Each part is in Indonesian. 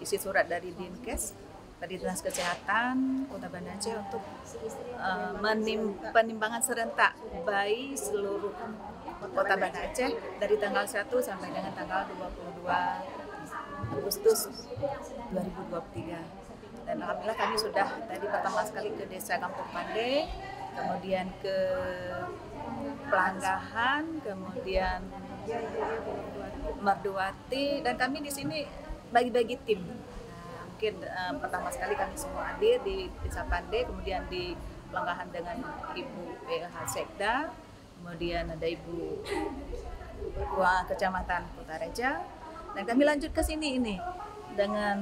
isi surat dari Dinkes, dari Dinas Kesehatan Kota Banda Aceh untuk penimbangan serentak bayi seluruh Kota Banda Aceh dari tanggal 1 sampai dengan tanggal 22 Agustus 2023. Dan alhamdulillah kami sudah tadi pertama sekali ke Desa Kampung Pande, kemudian ke Pelanggahan, kemudian Merduati, dan kami di sini bagi-bagi tim. Mungkin pertama sekali kami semua hadir di Desa Pande, kemudian di Pelanggahan dengan Ibu PLH Sekda, kemudian ada Ibu Ketua Kecamatan Kota Raja, dan kami lanjut ke sini ini dengan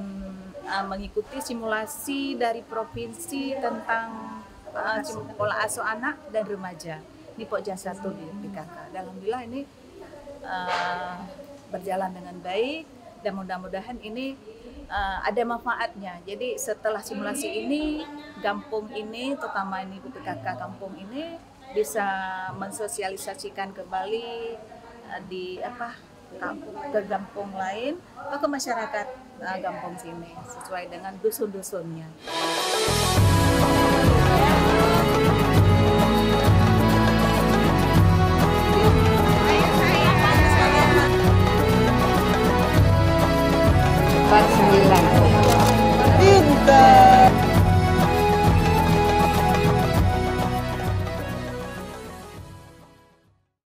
mengikuti simulasi dari provinsi tentang pola asuh anak dan remaja. Ini Pokja 1 di PKK. Alhamdulillah ini berjalan dengan baik dan mudah-mudahan ini ada manfaatnya. Jadi setelah simulasi ini, kampung ini, terutama ini PKK kampung ini bisa mensosialisasikan kembali ke kampung lain atau ke masyarakat kampung sini sesuai dengan dusun-dusunnya.